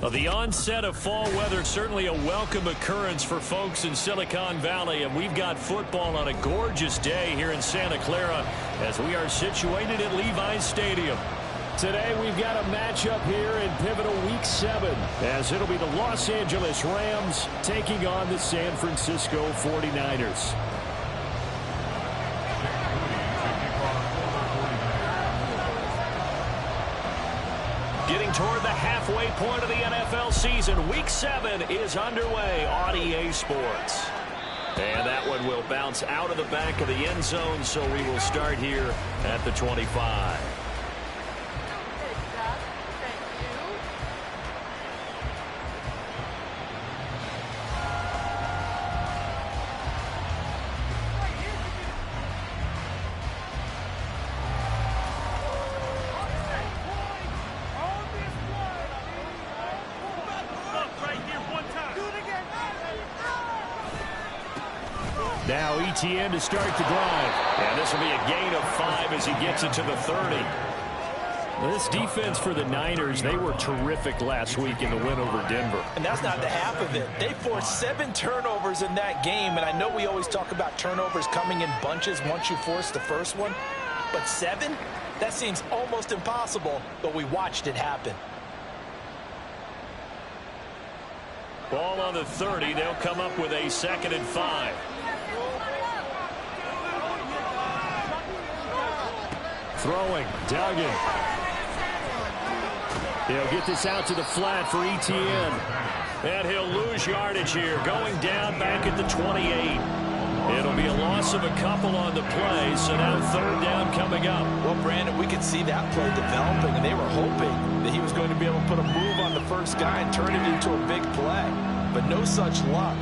Well, the onset of fall weather, certainly a welcome occurrence for folks in Silicon Valley, and we've got football on a gorgeous day here in Santa Clara as we are situated at Levi's Stadium. Today we've got a matchup here in pivotal Week 7 as it'll be the Los Angeles Rams taking on the San Francisco 49ers. Getting toward the halfway point of the NFL season, Week 7 is underway on EA Sports. And that one will bounce out of the back of the end zone, so we will start here at the 25. Now ETN to start the drive. And this will be a gain of 5 as he gets it to the 30. This defense for the Niners, they were terrific last week in the win over Denver. And that's not the half of it. They forced 7 turnovers in that game. And I know we always talk about turnovers coming in bunches once you force the first one. But 7? That seems almost impossible, but we watched it happen. Ball on the 30. They'll come up with a 2nd and 5. Throwing, Duggan. He'll get this out to the flat for ETN. And he'll lose yardage here, going down back at the 28. It'll be a loss of a couple on the play, so now 3rd down coming up. Well, Brandon, we could see that play developing, and they were hoping that he was going to be able to put a move on the first guy and turn it into a big play. But no such luck.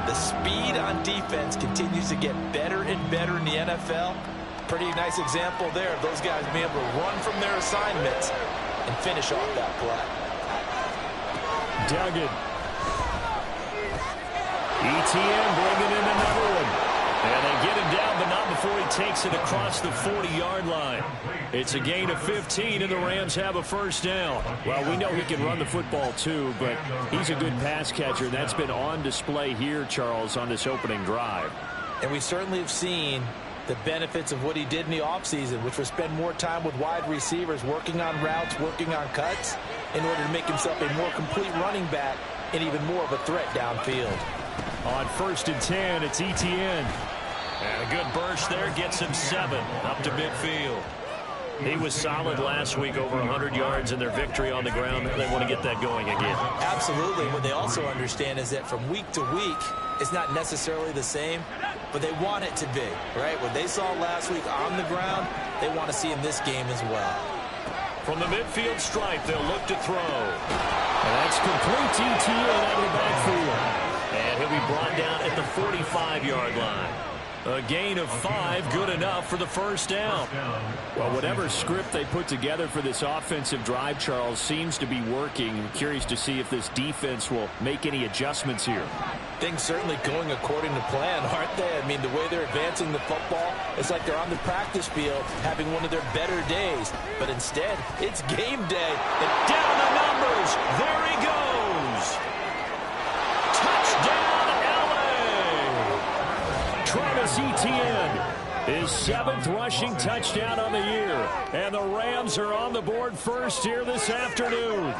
The speed on defense continues to get better and better in the NFL. Pretty nice example there of those guys being able to run from their assignments and finish off that play. Duggan. ETN bringing in another one. And they get him down, but not before he takes it across the 40-yard line. It's a gain of 15, and the Rams have a 1st down. Well, we know he can run the football too, but he's a good pass catcher. That's been on display here, Charles, on this opening drive. And we certainly have seen the benefits of what he did in the offseason, which was spend more time with wide receivers, working on routes, working on cuts, in order to make himself a more complete running back and even more of a threat downfield. On 1st and 10, it's ETN. And a good burst there gets him 7 up to midfield. He was solid last week, over 100 yards in their victory on the ground. They want to get that going again. Absolutely. What they also understand is that from week to week, it's not necessarily the same, but they want it to be, right? What they saw last week on the ground, they want to see in this game as well. From the midfield stripe, they'll look to throw. And that's complete to ETN out of the backfield. And he'll be brought down at the 45-yard line. A gain of 5, good enough for the 1st down. Well, whatever script they put together for this offensive drive, Charles, seems to be working. I'm curious to see if this defense will make any adjustments here. Things certainly going according to plan, aren't they? I mean, the way they're advancing the football, it's like they're on the practice field having one of their better days. But instead, it's game day. And down the numbers. There he goes. Touchdown. Travis Etienne, his 7th rushing touchdown on the year. And the Rams are on the board first here this afternoon.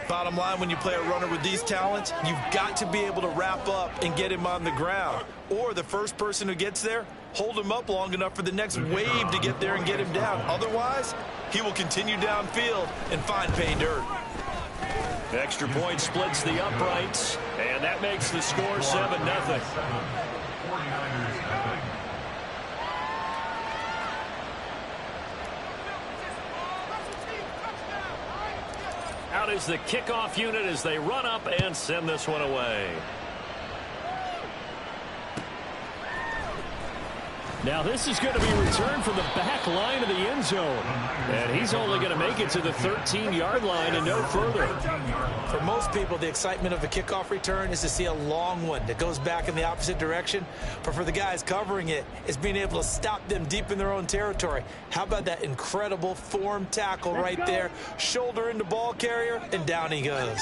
Bottom line, when you play a runner with these talents, you've got to be able to wrap up and get him on the ground. Or the first person who gets there, hold him up long enough for the next wave to get there and get him down. Otherwise, he will continue downfield and find pay dirt. Extra point splits the uprights, and that makes the score 7-0. Out is the kickoff unit as they run up and send this one away. Now this is going to be returned from the back line of the end zone. And he's only going to make it to the 13-yard line and no further. For most people, the excitement of a kickoff return is to see a long one that goes back in the opposite direction. But for the guys covering it, it's being able to stop them deep in their own territory. How about that incredible form tackle right there? Shoulder into ball carrier, and down he goes.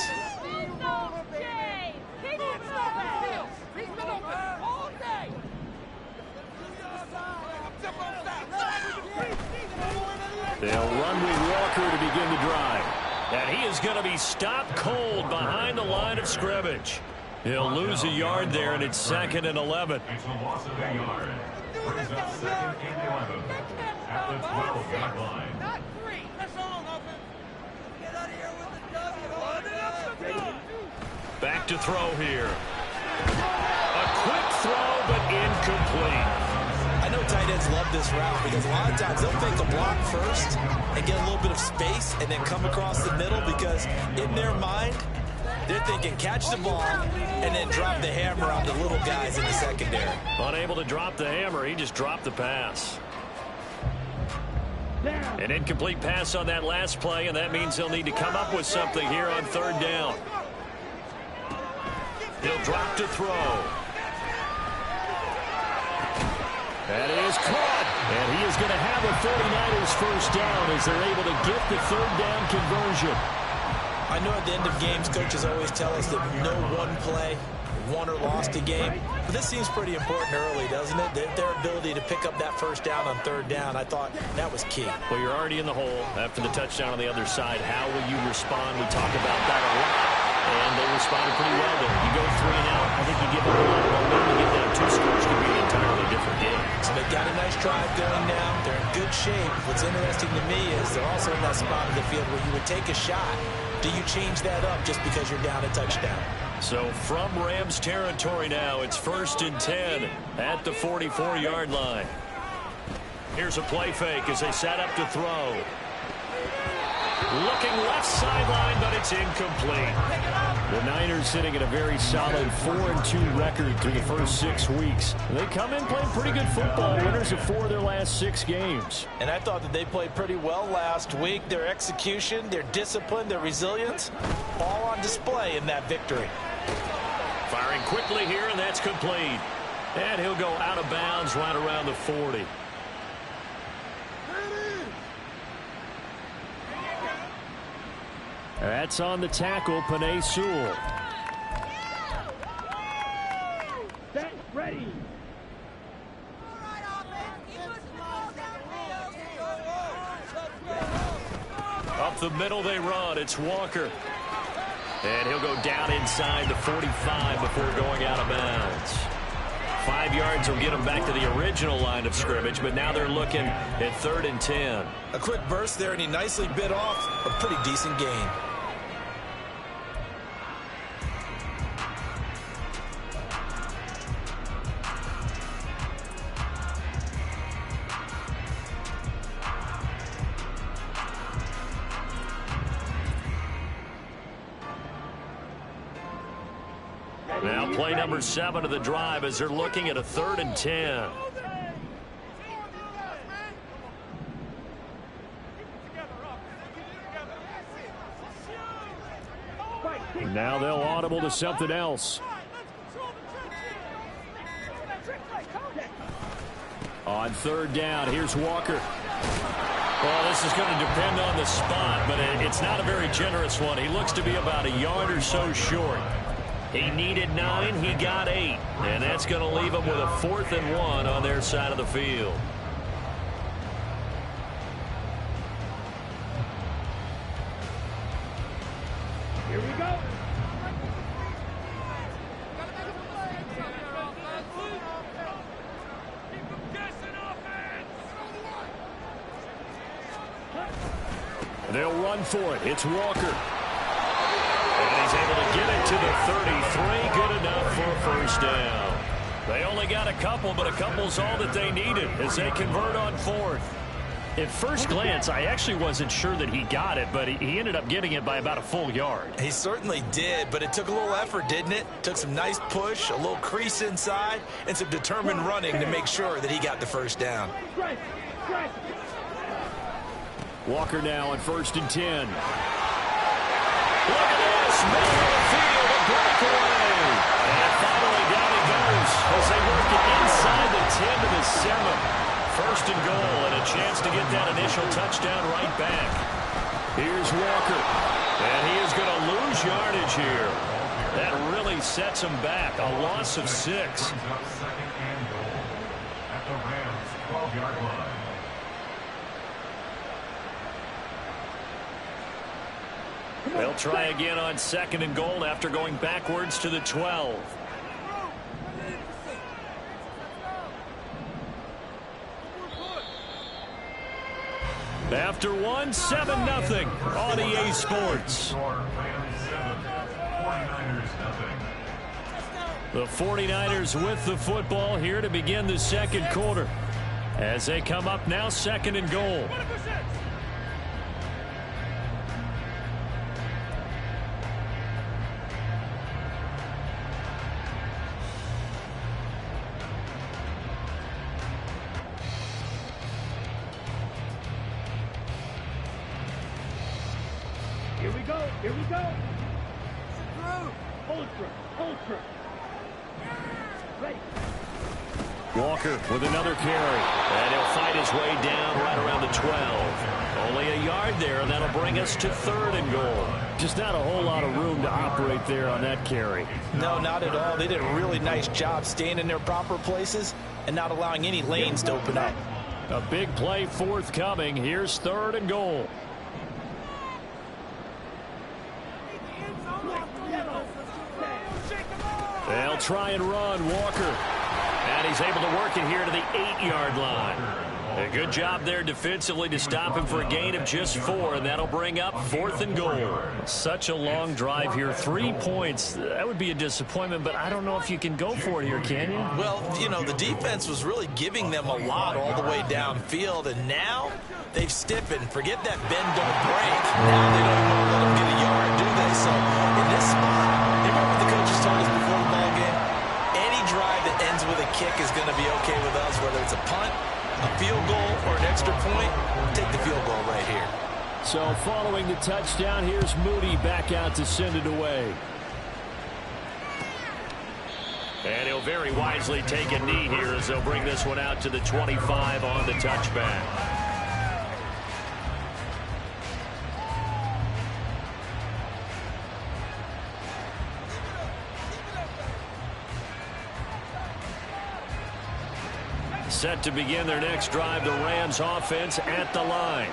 They'll run with Walker to begin the drive. And he is going to be stopped cold behind the line of scrimmage. He'll lose a yard there, and it's 2nd and 11. It's a loss of a yard. Brings up 2nd and 11 at the 12-yard line. Back to throw here. A quick throw, but incomplete. I know tight ends love this route because a lot of times they'll fake a block first and get a little bit of space and then come across the middle because in their mind, they're thinking catch the ball and then drop the hammer on the little guys in the secondary. Unable to drop the hammer, he just dropped the pass. An incomplete pass on that last play, and that means he'll need to come up with something here on 3rd down. He'll drop to throw. That is caught. And he is going to have a 49ers first down as they're able to get the 3rd down conversion. I know at the end of games, coaches always tell us that no one play won or lost a game. But this seems pretty important early, doesn't it? Their ability to pick up that first down on 3rd down, I thought that was key. Well, you're already in the hole after the touchdown on the other side. How will you respond? We talk about that a lot. And they responded pretty well there. You go 3 and out, I think you give them a lot of momentum to get down 2 scores. Could be an entirely different game. So they've got a nice drive going now. They're in good shape. What's interesting to me is they're also in that spot of the field where you would take a shot. Do you change that up just because you're down a touchdown? So from Rams territory now, it's 1st and 10 at the 44-yard line. Here's a play fake as they set up to throw. Looking left sideline, but it's incomplete. The Niners sitting at a very solid 4-2 record through the first 6 weeks. They come in playing pretty good football, winners of 4 of their last 6 games. And I thought that they played pretty well last week. Their execution, their discipline, their resilience, all on display in that victory. Firing quickly here, and that's complete. And he'll go out of bounds right around the 40. That's on the tackle, Penei Sewell. Set, ready. Up the middle they run. It's Walker. And he'll go down inside the 45 before going out of bounds. 5 yards will get them back to the original line of scrimmage, but now they're looking at 3rd and 10. A quick burst there, and he nicely bit off a pretty decent gain. Now play number 7 of the drive as they're looking at a 3rd and 10. Now they'll audible to something else. On 3rd down, here's Walker. Well, this is going to depend on the spot, but it's not a very generous one. He looks to be about a yard or so short. He needed 9, he got 8. And that's going to leave him with a 4th and 1 on their side of the field. Here we go. They'll run for it. It's Walker. And he's able to get it to the 33. Good enough for a first down. They only got a couple, but a couple's all that they needed as they convert on 4th. At first glance, I actually wasn't sure that he got it, but he ended up getting it by about a full yard. He certainly did, but it took a little effort, didn't it? Took some nice push, a little crease inside, and some determined running to make sure that he got the first down. Walker now on 1st and 10. Look at this, middle of the field, a breakaway. And finally down he goes as they work it inside the 10 to the 7. 1st and goal, and a chance to get that initial touchdown right back. Here's Walker, and he is going to lose yardage here. That really sets him back, a loss of 6. Brings up 2nd and goal at the Rams' 12-yard line. They'll try again on 2nd and goal after going backwards to the 12. After 1, 7-0 on EA Sports. The 49ers with the football here to begin the 2nd quarter. As they come up now, 2nd and goal. Here we go. Here we go. Hold through. Ready. Walker with another carry. And he'll fight his way down right around the 12. Only a yard there, and that'll bring us to 3rd and goal. Just not a whole lot of room to operate there on that carry. No, not at all. They did a really nice job staying in their proper places and not allowing any lanes to open up. A big play forthcoming. Here's 3rd and goal. They'll try and run, Walker. And he's able to work it here to the 8-yard line. A good job there defensively to stop him for a gain of just 4, and that'll bring up 4th and goal. Such a long drive here. 3 points. That would be a disappointment, but I don't know if you can go for it here, can you? Well, you know, the defense was really giving them a lot all the way downfield, and now they've stiffened. Forget that bend, don't break. Now they don't want to let them get a yard, do they? So in this spot, you remember what the coaches told us before the ball game? Any drive that ends with a kick is going to be okay with us, whether it's a punt, a field goal, or an extra point. Take the field goal right here. So following the touchdown, here's Moody back out to send it away. And he'll very wisely take a knee here as they'll bring this one out to the 25 on the touchback. Set to begin their next drive, the Rams offense at the line.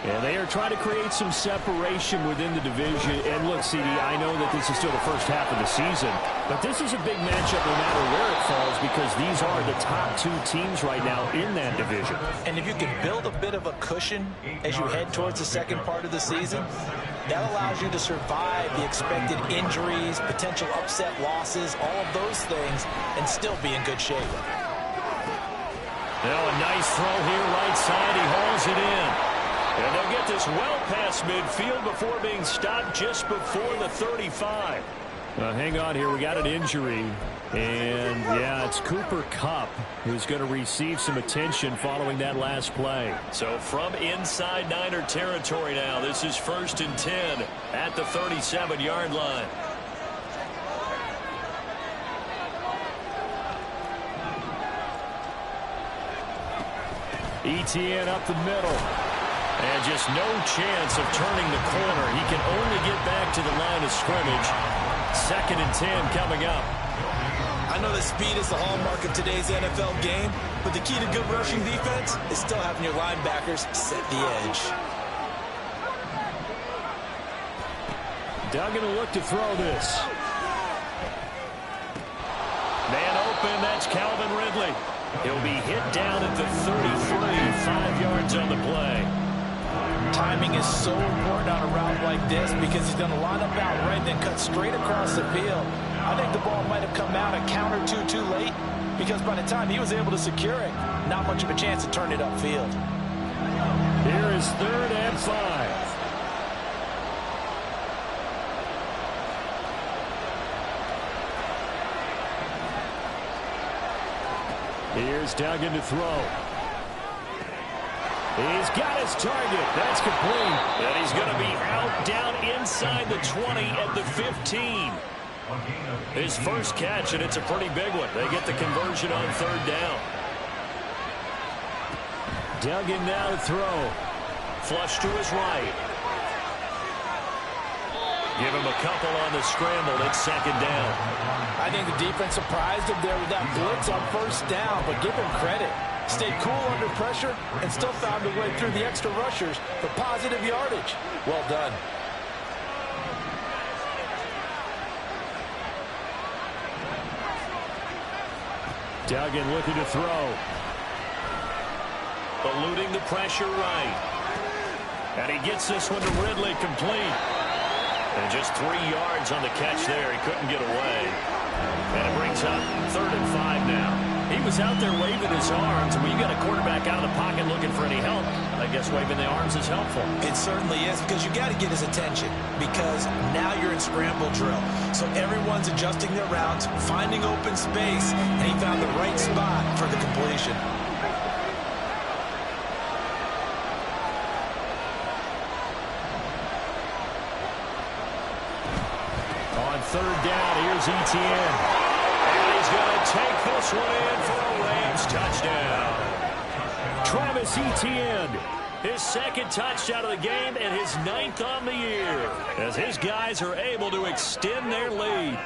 And they are trying to create some separation within the division. And look, CD, I know that this is still the first half of the season, but this is a big matchup no matter where it falls because these are the top 2 teams right now in that division. And if you can build a bit of a cushion as you head towards the second part of the season, that allows you to survive the expected injuries, potential upset losses, all of those things, and still be in good shape. Now a nice throw here right side. He hauls it in. And they'll get this well past midfield before being stopped just before the 35. Hang on here. We got an injury. And, yeah, it's Cooper Kupp who's going to receive some attention following that last play. So from inside Niner territory now, this is 1st and 10 at the 37-yard line. Etienne up the middle. And just no chance of turning the corner. He can only get back to the line of scrimmage. 2nd and 10 coming up. I know that speed is the hallmark of today's NFL game, but the key to good rushing defense is still having your linebackers set the edge. Doug gonna look to throw this. Man open, that's Calvin Ridley. He'll be hit down at the 33, 5 yards on the play. Timing is so important on a route like this because he's going to line up out right, then cut straight across the field. I think the ball might have come out a count or two too late because by the time he was able to secure it, not much of a chance to turn it upfield. is 3rd and 5. Here's Duggan to throw. He's got his target. That's complete. And he's going to be out down inside the 20 at the 15. His first catch, and it's a pretty big one. They get the conversion on 3rd down. Duggan now to throw. Flush to his right. Give him a couple on the scramble. It's 2nd down. I think the defense surprised him there with that blitz on 1st down, but give him credit. Stayed cool under pressure and still found a way through the extra rushers for positive yardage. Well done. Duggan looking to throw. Eluding the pressure right. And he gets this one to Ridley, complete. And just 3 yards on the catch there. He couldn't get away. And it brings up 3rd and 5 now. He was out there waving his arms. When you got a quarterback out of the pocket looking for any help, I guess waving the arms is helpful. It certainly is, because you got to get his attention, because now you're in scramble drill. So everyone's adjusting their routes, finding open space, and he found the right spot for the completion. On 3rd down, here's Etienne. And he's going to take this one in for a Rams touchdown. Travis Etienne, his 2nd touchdown of the game and his 9th on the year, as his guys are able to extend their lead.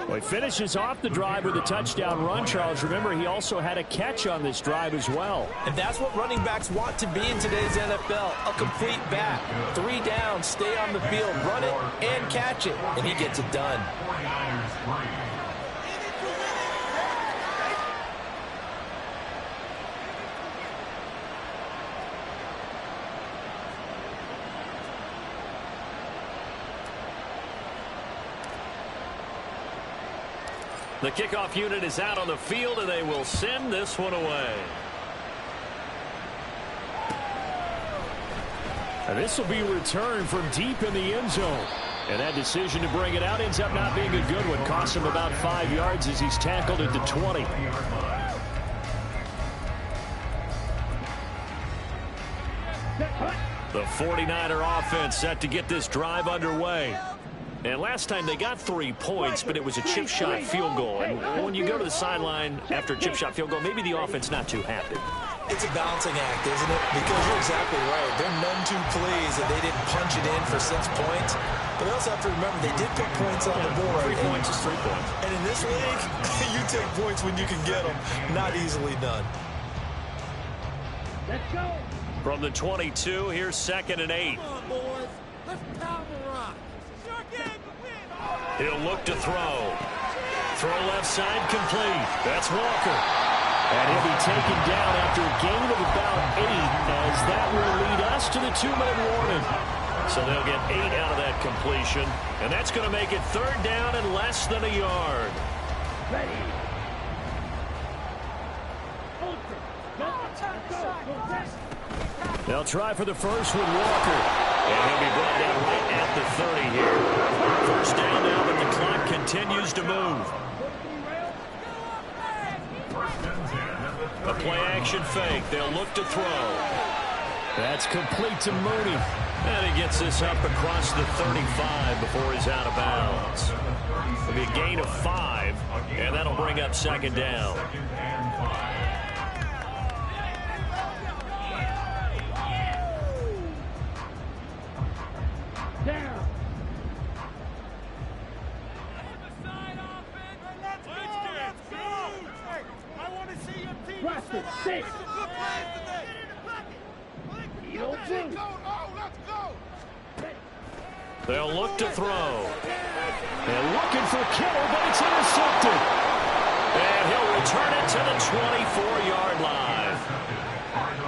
Well, he finishes off the drive with a touchdown run, Charles. Remember, he also had a catch on this drive as well. And that's what running backs want to be in today's NFL, a complete back. 3 downs, stay on the field, run it, and catch it, and he gets it done. The kickoff unit is out on the field, and they will send this one away. And this will be returned from deep in the end zone. And that decision to bring it out ends up not being a good one. Costs him about 5 yards as he's tackled at the 20. The 49er offense set to get this drive underway. And last time they got 3 points, but it was a chip shot field goal. And when you go to the sideline after a chip shot field goal, maybe the offense not too happy. It's a balancing act, isn't it? Because you're exactly right. They're none too pleased that they didn't punch it in for 6 points. But they also have to remember they did put points on the board. 3 points is 3 points. And in this league, you take points when you can get them. Not easily done. Let's go. From the 22, here's 2nd and 8. Come on, boys. Let's pound the rock. He'll look to throw. Throw left side, complete. That's Walker. And he'll be taken down after a gain of about 8, as that will lead us to the 2-minute warning. So they'll get 8 out of that completion. And that's going to make it 3rd down and less than a yard. Ready. Ultra. Go. They'll try for the first with Walker. And he'll be brought down right at the 30 here. 1st down now, but the clock continues to move. A play-action fake. They'll look to throw. That's complete to Mooney. And he gets this up across the 35 before he's out of bounds. It'll be a gain of 5, and that'll bring up 2nd down. Down. Russ it. 6. They'll look to throw. They're looking for Kittle, but it's intercepted. And he'll return it to the 24-yard line.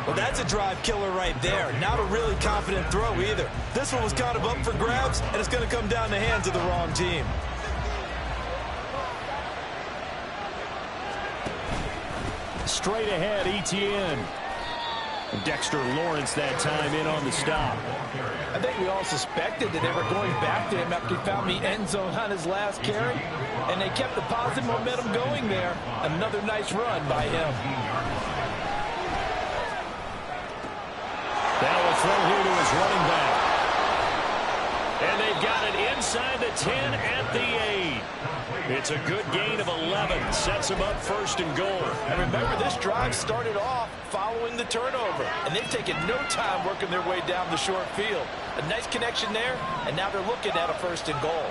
Well, that's a drive killer right there. Not a really confident throw either. This one was kind of up for grabs, and it's going to come down the hands of the wrong team. Straight ahead, Etienne. Dexter Lawrence that time in on the stop. I think we all suspected that they were going back to him after he found the end zone on his last carry, and they kept the positive momentum going there. Another nice run by him. Now a throw here to his running back. And they've got it inside the 10 at the 8. It's a good gain of 11. Sets them up first and goal. And remember, this drive started off following the turnover, and they've taken no time working their way down the short field. A nice connection there, and now they're looking at a first and goal.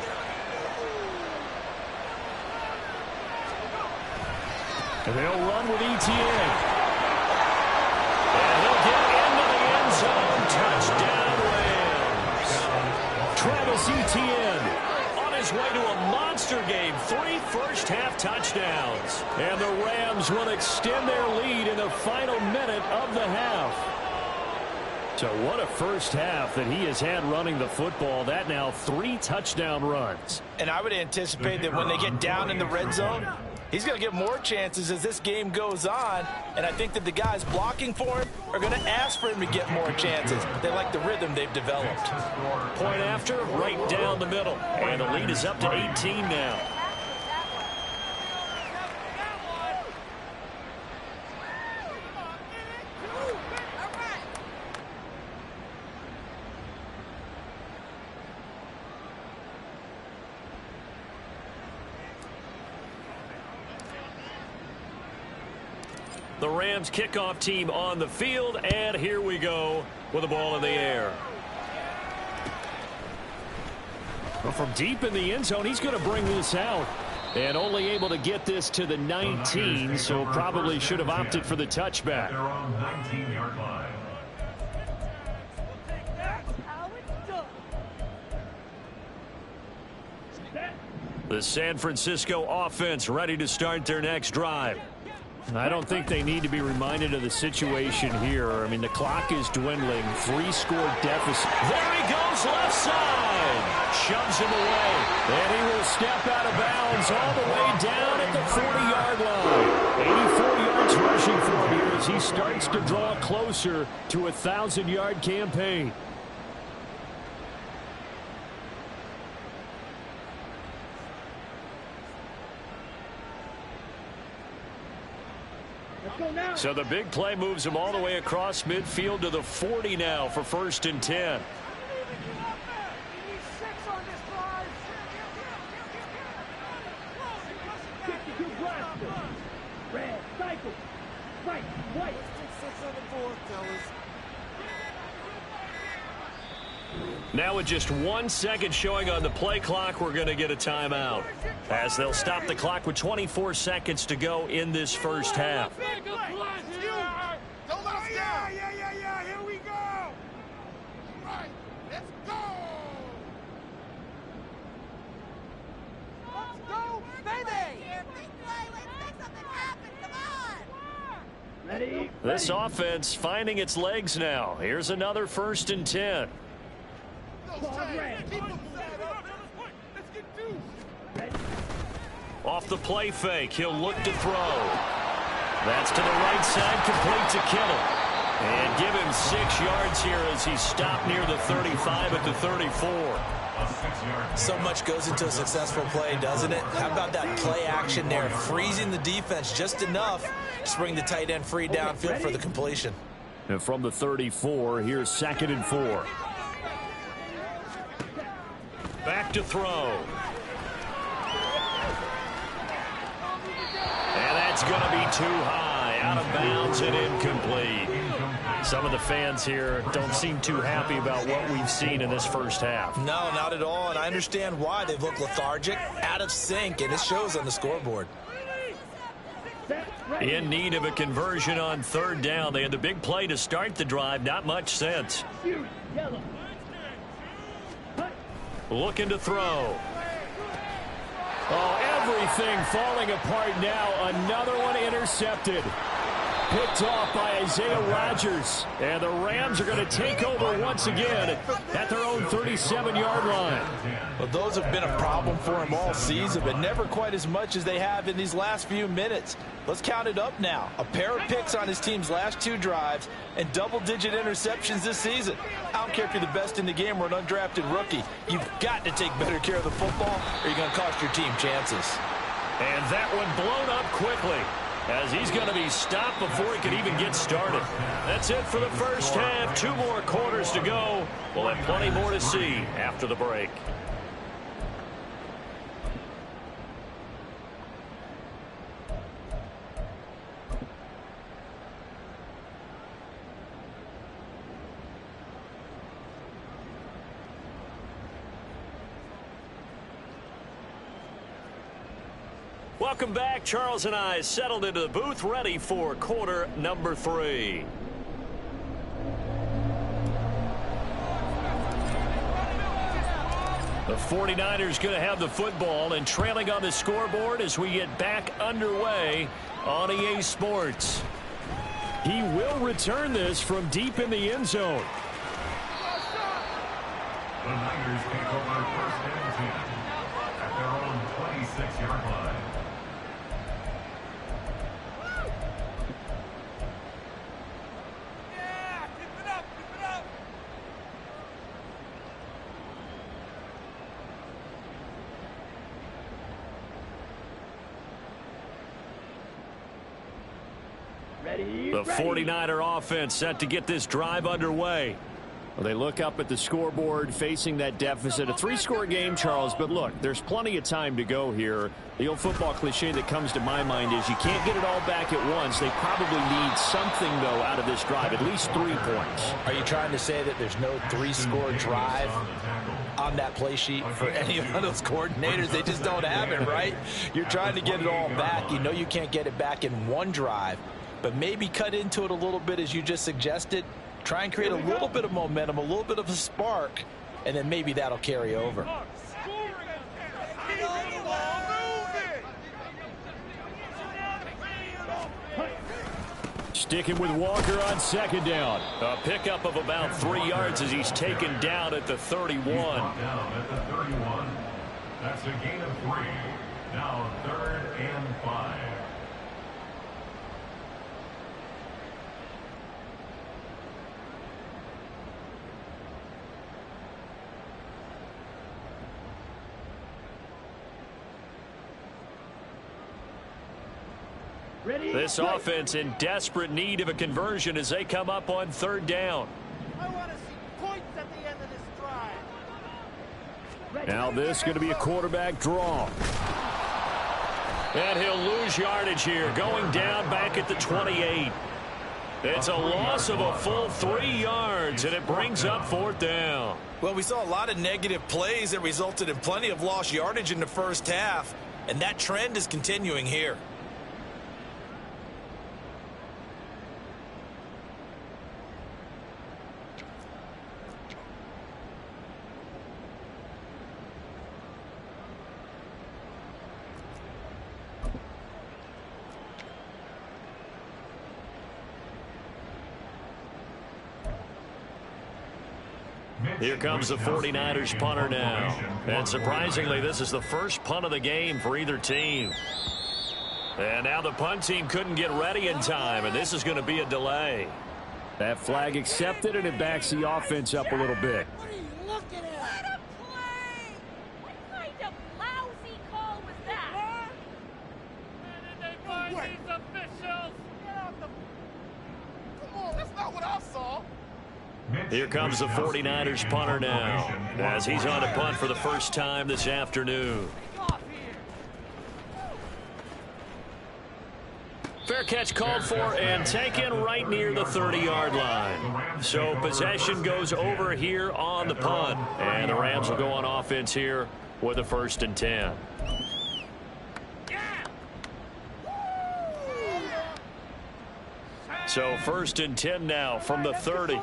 And they'll run with ETN. And he'll get into the end zone. Touchdown, Rams. Travis Etienne on his way to a monster game. 3 first-half touchdowns. And the Rams will extend their lead in the final minute of the half. So what a first half that he has had running the football. That now 3 touchdown runs. And I would anticipate that when they get down in the red zone, he's going to get more chances as this game goes on. And I think that the guys blocking for him are going to ask for him to get more chances. They like the rhythm they've developed. Point after, right down the middle. And the lead is up to 18 now. The Rams kickoff team on the field, and here we go with the ball in the air. Well, from deep in the end zone, he's going to bring this out. And only able to get this to the 19, so probably should have opted for the touchback. They're on 19-yard line. The San Francisco offense ready to start their next drive. I don't think they need to be reminded of the situation here. I mean, the clock is dwindling. 3-score deficit. There he goes, left side. Shoves him away. And he will step out of bounds all the way down at the 40-yard line. 84 yards rushing for him here as he starts to draw closer to a 1,000-yard campaign. So the big play moves him all the way across midfield to the 40 now for 1st and 10. Now with just 1 second showing on the play clock, we're going to get a timeout, as they'll stop the clock with 24 seconds to go in this first half. Yeah, here we go. Right, let's go. Let's go, baby. Big play, let's make something happen. Come on. Ready? This offense finding its legs now. Here's another 1st and 10. Off the play fake, he'll look to throw. That's to the right side, complete to Kittle. And give him 6 yards here as he stopped near the 35 at the 34. So much goes into a successful play, doesn't it? How about that play action there, freezing the defense just enough to bring the tight end free downfield for the completion. And from the 34, here's 2nd and 4. Back to throw. And that's going to be too high. Out of bounds and incomplete. Some of the fans here don't seem too happy about what we've seen in this first half. No, not at all. And I understand why. They've looked lethargic, out of sync, and it shows on the scoreboard. In need of a conversion on 3rd down. They had the big play to start the drive. Not much sense. Looking to throw. Oh, everything falling apart now. Another one intercepted. Picked off by Isaiah Rodgers. And the Rams are going to take over once again at their own 30. 27-yard line. Well, those have been a problem for him all season, but never quite as much as they have in these last few minutes. Let's count it up now. A pair of picks on his team's last 2 drives and double-digit interceptions this season. I don't care if you're the best in the game or an undrafted rookie. You've got to take better care of the football or you're going to cost your team chances. And that one blown up quickly, as he's going to be stopped before he can even get started. That's it for the first half. 2 more quarters to go. We'll have plenty more to see after the break. Welcome back. Charles and I settled into the booth, ready for quarter number 3. The 49ers going to have the football and trailing on the scoreboard as we get back underway on EA Sports. He will return this from deep in the end zone. The Niners take over first and 10 at their own 26-yard line. The 49er offense set to get this drive underway. Well, they look up at the scoreboard facing that deficit. A 3-score game, Charles, but look, there's plenty of time to go here. The old football cliche that comes to my mind is you can't get it all back at once. They probably need something, though, out of this drive, at least 3 points. Are you trying to say that there's no 3-score drive on that play sheet for any of those coordinators? They just don't have it, right? You're trying to get it all back. You know you can't get it back in one drive, but maybe cut into it a little bit as you just suggested. Try and create a little bit of momentum, a little bit of a spark, and then maybe that'll carry over. Sticking with Walker on second down. A pickup of about 3 yards as he's taken down at the 31. He's brought down at the 31. That's a gain of 3. Now 3rd and 5. This offense in desperate need of a conversion as they come up on 3rd down. I want to see points at the end of this drive. Now this going to be a quarterback draw. And he'll lose yardage here, going down back at the 28. It's a loss of a full 3 yards, and it brings up 4th down. Well, we saw a lot of negative plays that resulted in plenty of lost yardage in the first half, and that trend is continuing here. Here comes the 49ers punter now. And surprisingly, this is the first punt of the game for either team. And now the punt team couldn't get ready in time, and this is going to be a delay. That flag accepted, and it backs the offense up a little bit. What are you looking at? Let him play! What kind of lousy call was that? Where did they find these officials? Get out the... Come on, that's not what I saw. Here comes the 49ers punter now, as he's on a punt for the first time this afternoon. Fair catch called for and taken right near the 30-yard line. So possession goes over here on the punt, and the Rams will go on offense here with a 1st and 10. So 1st and 10 now from the 30.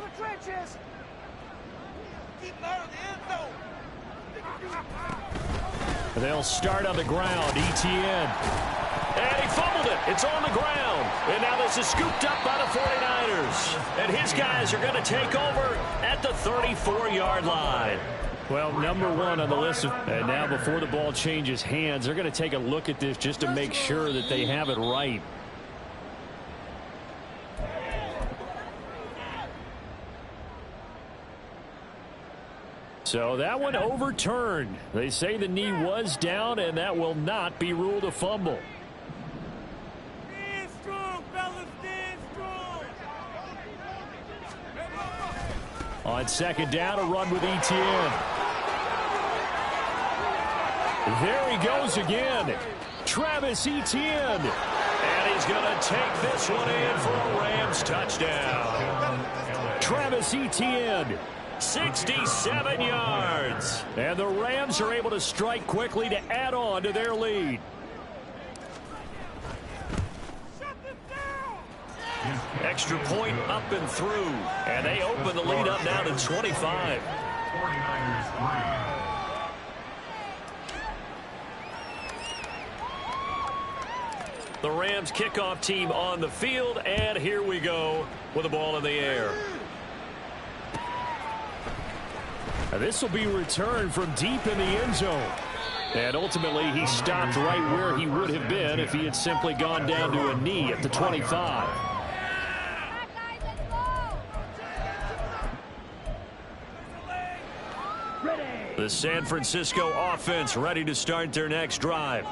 They'll start on the ground. Etienne. And he fumbled it. It's on the ground. And now this is scooped up by the 49ers. And his guys are going to take over at the 34-yard line. Well, number one on the list. And now before the ball changes hands, they're going to take a look at this just to make sure that they have it right. So that one overturned. They say the knee was down, and that will not be ruled a fumble. Stand strong, fellas, stand strong. On second down, a run with Etienne. There he goes again. Travis Etienne. And he's going to take this one in for a Rams touchdown. Travis Etienne, 67 yards. And the Rams are able to strike quickly to add on to their lead. Extra point up and through. And they open the lead up now to 25. 49ers 3. The Rams kickoff team on the field, and here we go with the ball in the air. And this will be returned from deep in the end zone. And ultimately, he stopped right where he would have been if he had simply gone down to a knee at the 25. The San Francisco offense ready to start their next drive.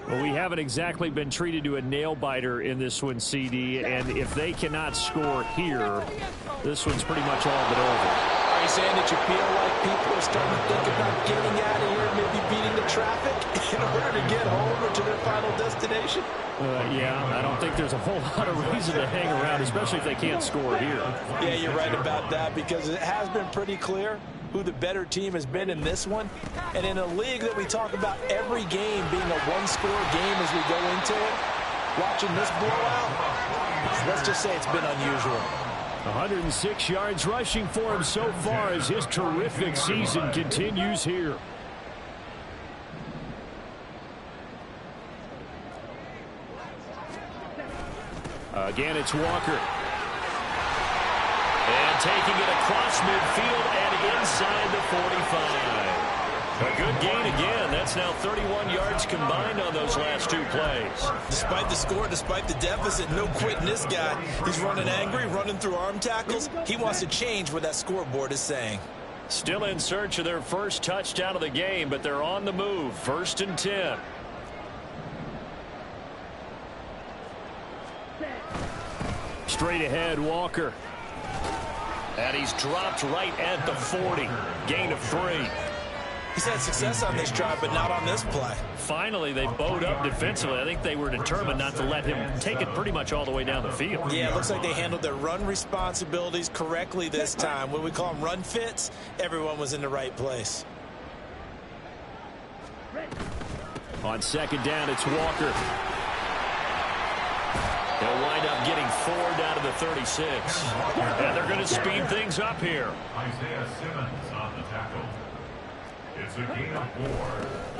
Well, we haven't exactly been treated to a nail-biter in this one, CD, and if they cannot score here, this one's pretty much all but over. Are you saying that you feel like people are starting to think about getting out of here, maybe beating the traffic in order to get home or to their final destination? Yeah, I don't think there's a whole lot of reason to hang around, especially if they can't score here. Yeah, you're right about that, because it has been pretty clear who the better team has been in this one. And in a league that we talk about every game being a one-score game as we go into it, watching this blowout, let's just say it's been unusual. 106 yards rushing for him so far as his terrific season continues here. Again, it's Walker. And taking it across midfield and inside the 45. A good gain again. That's now 31 yards combined on those last two plays. Despite the score, despite the deficit, no quitting this guy. He's running angry, running through arm tackles. He wants to change what that scoreboard is saying. Still in search of their first touchdown of the game, but they're on the move. 1st and 10. Straight ahead, Walker. And he's dropped right at the 40. Gain of 3. He's had success on this drive, but not on this play. Finally, they bowed up defensively. I think they were determined not to let him take it pretty much all the way down the field. Yeah, it looks like they handled their run responsibilities correctly this time. When we call them run fits, everyone was in the right place. On second down, it's Walker. They'll wind up getting 4 down to the 36. And they're going to speed things up here. Isaiah Simmons on the tackle. It's a gain of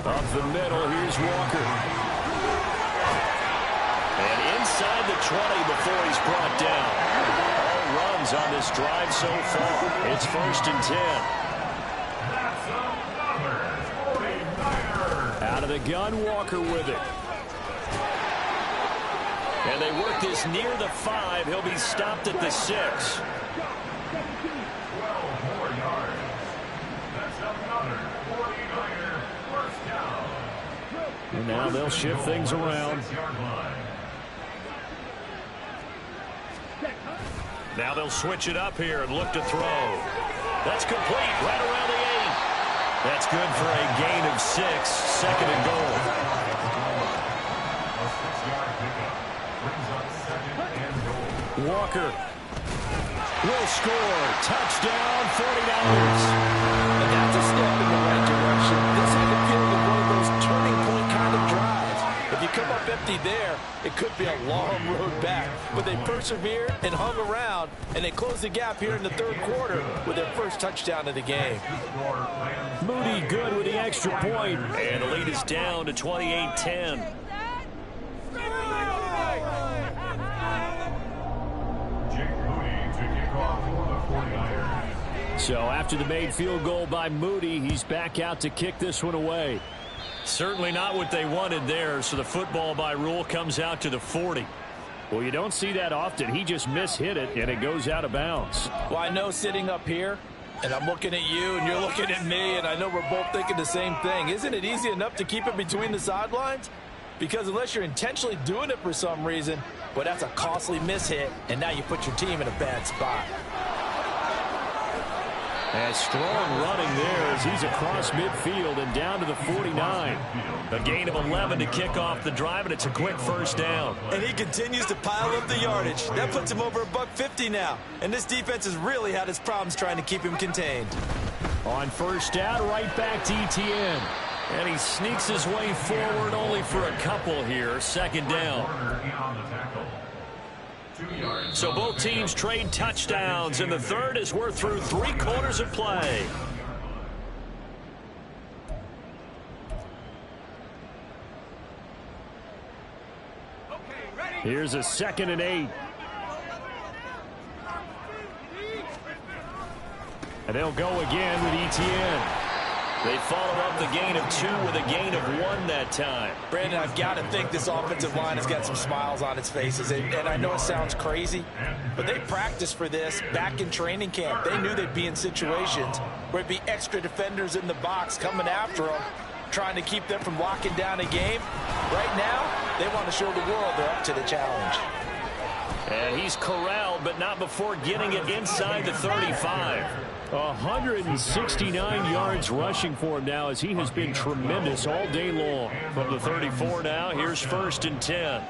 4. Up the middle, here's Walker. And inside the 20 before he's brought down. All runs on this drive so far. It's 1st and 10. That's another 49er. Out of the gun, Walker with it. And they work this near the 5. He'll be stopped at the 6. 12 more yards. That's another 49er first down. And now they'll shift things around. 6-yard line. Now they'll switch it up here and look to throw. That's complete right around the 8. That's good for a gain of 6. 2nd and goal. A 6-yard pickup brings up 2nd and goal. Walker will score. Touchdown, 49ers. And that's a step in the right direction. This had the feeling of one of those turning point kind of drives. If you come up empty there, it could be a long road back. But they persevered and hung around, and they closed the gap here in the 3rd quarter with their first touchdown of the game. Moody good with the extra point. And the lead is down to 28-10. So after the made field goal by Moody, he's back out to kick this one away. Certainly not what they wanted there, so the football by rule comes out to the 40. Well, you don't see that often. He just mishit it, and it goes out of bounds. Well, I know sitting up here, and I'm looking at you, and you're looking at me, and I know we're both thinking the same thing. Isn't it easy enough to keep it between the sidelines? Because unless you're intentionally doing it for some reason, well, that's a costly mishit, and now you put your team in a bad spot. And strong running there as he's across midfield and down to the 49. A gain of 11 to kick off the drive, and it's a quick first down. And he continues to pile up the yardage. That puts him over $150 now. And this defense has really had its problems trying to keep him contained. On first down, right back to Etienne. And he sneaks his way forward only for a couple here. Second down. So both teams trade touchdowns, and the third as we're through 3 quarters of play. Here's a 2nd and 8. And they'll go again with Etienne. They follow up the gain of 2 with a gain of 1 that time. Brandon, I've got to think this offensive line has got some smiles on its faces. And I know it sounds crazy, but they practiced for this back in training camp. They knew they'd be in situations where it'd be extra defenders in the box coming after them, trying to keep them from locking down a game. Right now, they want to show the world they're up to the challenge. And he's corralled, but not before getting it inside the 35. 169 yards rushing for him now as he has been tremendous all day long. From the 34 now, here's 1st and 10.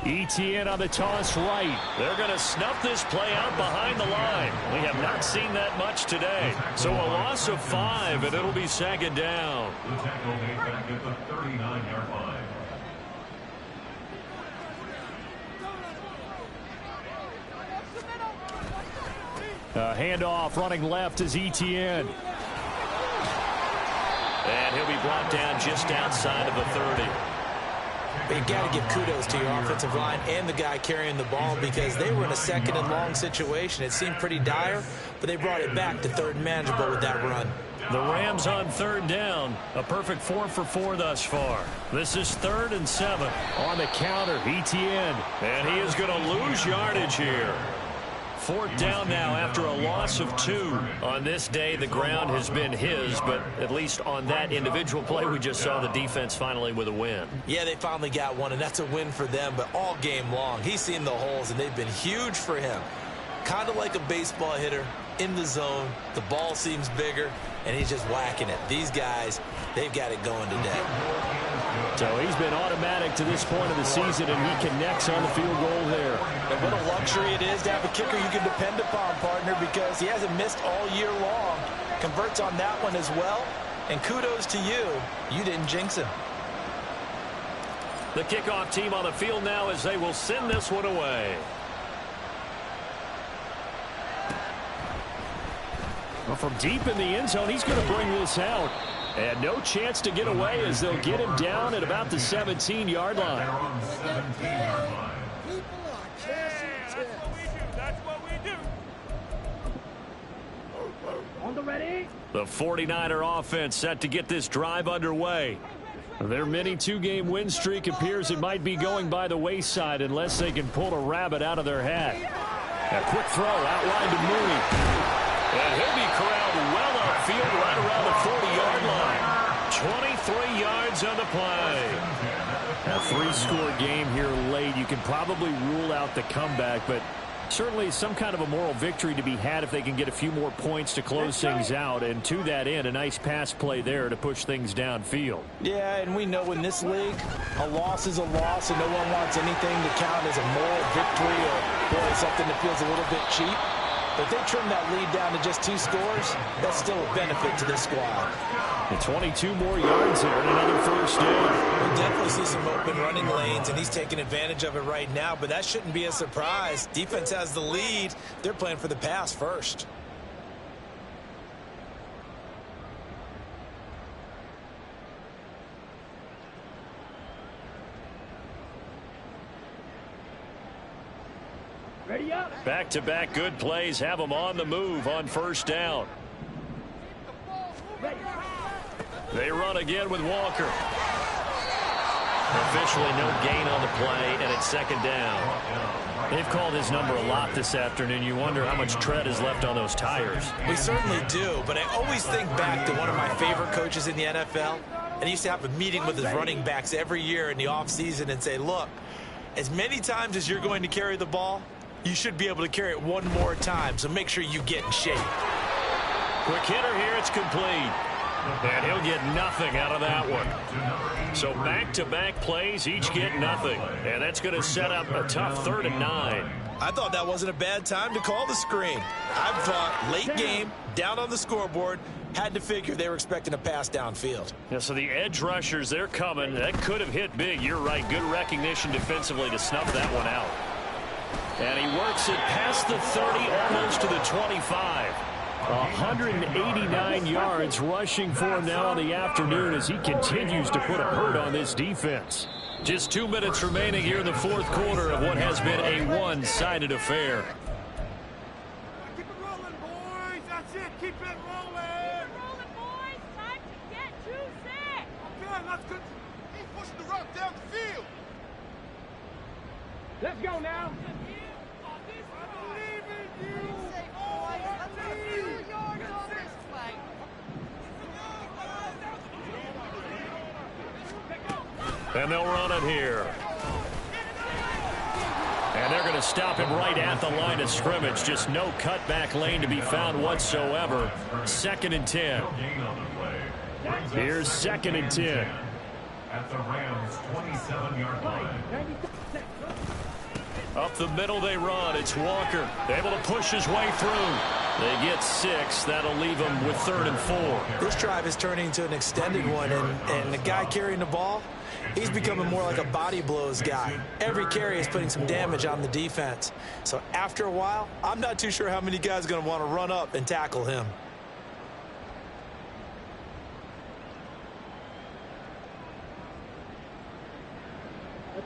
Etienne on the toss right. They're going to snuff this play out behind the line. We have not seen that much today. So a loss of 5, and it'll be 2nd down. The tackle made back at the 39-yard line. Handoff running left is Etienne. And he'll be brought down just outside of the 30. But you got to give kudos to your offensive line and the guy carrying the ball because they were in a 2nd and long situation. It seemed pretty dire, but they brought it back to 3rd and manageable with that run. The Rams on 3rd down. A perfect 4 for 4 thus far. This is 3rd and 7. On the counter, Etienne. And he is going to lose yardage here. 4th down now after a loss of 2. On this day, the ground has been his, but at least on that individual play, we just saw the defense finally with a win. Yeah, they finally got one, and that's a win for them, but all game long, he's seen the holes, and they've been huge for him. Kind of like a baseball hitter in the zone. The ball seems bigger, and he's just whacking it. These guys, they've got it going today. So he's been automatic to this point of the season, and he connects on the field goal there. And what a luxury it is to have a kicker you can depend upon, partner, because he hasn't missed all year long. Converts on that one as well, and kudos to you. You didn't jinx him. The kickoff team on the field now as they will send this one away. Well, from deep in the end zone, he's going to bring this out. And no chance to get away as they'll get him down at about the 17-yard line. On the ready. The 49er offense set to get this drive underway. Their mini 2-game win streak appears it might be going by the wayside unless they can pull a rabbit out of their hat. A quick throw outline to Mooney. And he'll be corralled well upfield right around the 40-yard line. 23 yards on the play. A 3-score game here late. You can probably rule out the comeback, but certainly some kind of a moral victory to be had if they can get a few more points to close things out. And to that end, a nice pass play there to push things downfield. Yeah, and we know in this league, a loss is a loss, and no one wants anything to count as a moral victory or boy, something that feels a little bit cheap. But if they trim that lead down to just 2 scores, that's still a benefit to this squad. And 22 more yards there and another first down. We'll definitely see some open running lanes, and he's taking advantage of it right now, but that shouldn't be a surprise. Defense has the lead. They're playing for the pass first. Back-to-back good plays have them on the move on first down. They run again with Walker. Officially no gain on the play, and it's second down. They've called his number a lot this afternoon. You wonder how much tread is left on those tires. We certainly do, but I always think back to one of my favorite coaches in the NFL, and he used to have a meeting with his running backs every year in the offseason and say, look, as many times as you're going to carry the ball, you should be able to carry it one more time, so make sure you get in shape. Quick hitter here, it's complete. And he'll get nothing out of that one. So back-to-back plays, each get nothing. And that's going to set up a tough 3rd and 9. I thought that wasn't a bad time to call the screen. I thought late game, down on the scoreboard, had to figure they were expecting a pass downfield. Yeah, so the edge rushers, they're coming. That could have hit big. You're right. Good recognition defensively to snuff that one out. And he works it past the 30, almost to the 25. 189 yards rushing for him now on the afternoon as he continues to put a hurt on this defense. Just 2 minutes remaining here in the fourth quarter of what has been a one-sided affair. Keep it rolling, boys. That's it. Keep it rolling. Keep rolling, boys. Time to get to set. Okay, let's go. He's pushing the rock down the field. Let's go now. And they'll run it here. And they're going to stop him right at the line of scrimmage. Just no cutback lane to be found whatsoever. 2nd and 10. Here's 2nd and 10. At the Rams' 27-yard line. Up the middle they run. It's Walker. Able to push his way through. They get 6. That'll leave them with 3rd and 4. This drive is turning into an extended one, and the guy carrying the ball, he's becoming more like a body blows guy. Every carry is putting some damage on the defense. So after a while, I'm not too sure how many guys are going to want to run up and tackle him.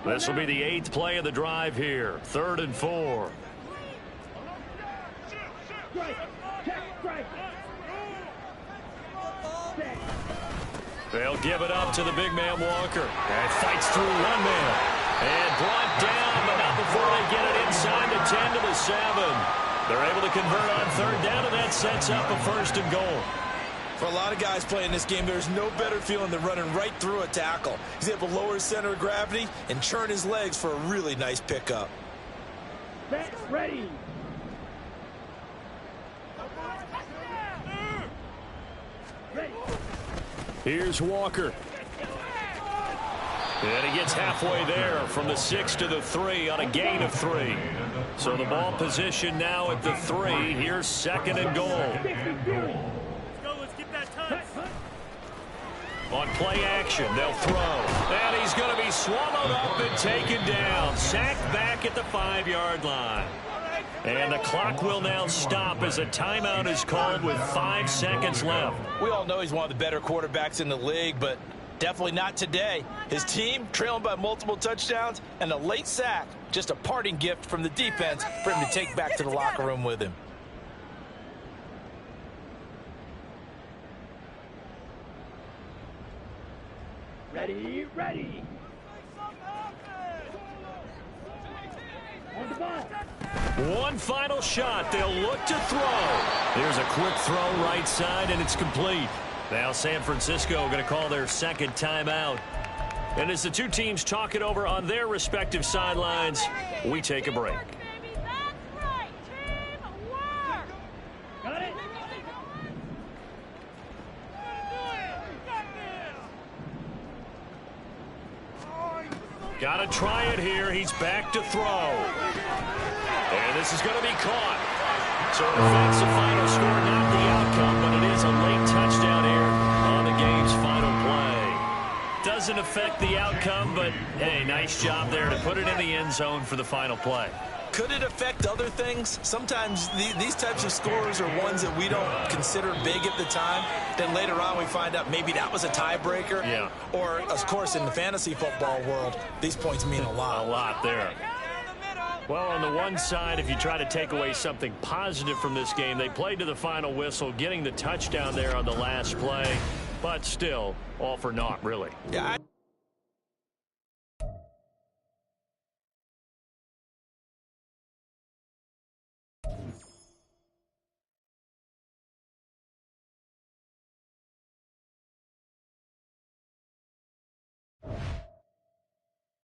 This will be the 8th play of the drive here. 3rd and 4. They'll give it up to the big man Walker. And fights through one man. And brought down, but not before they get it inside the 10 to the 7. They're able to convert on 3rd down, and that sets up a 1st and goal. For a lot of guys playing this game, there's no better feeling than running right through a tackle. He's able to lower his center of gravity and churn his legs for a really nice pickup. Ready. Here's Walker. And he gets halfway there from the 6 to the 3 on a gain of 3. So the ball position now at the 3. Here's 2nd and goal. On play action, they'll throw. And he's going to be swallowed up and taken down. Sacked back at the 5-yard line. And the clock will now stop as a timeout is called with 5 seconds left. We all know he's one of the better quarterbacks in the league, but definitely not today. His team trailing by multiple touchdowns and a late sack. Just a parting gift from the defense for him to take back to the locker room with him. Ready. On the ball. One final shot. They'll look to throw. There's a quick throw right side, and it's complete. Now San Francisco going to call their 2nd timeout. And as the two teams talk it over on their respective sidelines, we take a break. Got it. Got to try it here. He's back to throw. And this is going to be caught. So that's the final score, not the outcome, but it is a late touchdown here on the game's final play. Doesn't affect the outcome, but, hey, nice job there to put it in the end zone for the final play. Could it affect other things? Sometimes these types of scores are ones that we don't consider big at the time. Then later on we find out maybe that was a tiebreaker. Yeah. Or, of course, in the fantasy football world, these points mean a lot. A lot there. Well, on the one side, if you try to take away something positive from this game, they played to the final whistle, getting the touchdown there on the last play. But still, all for naught, really. Yeah,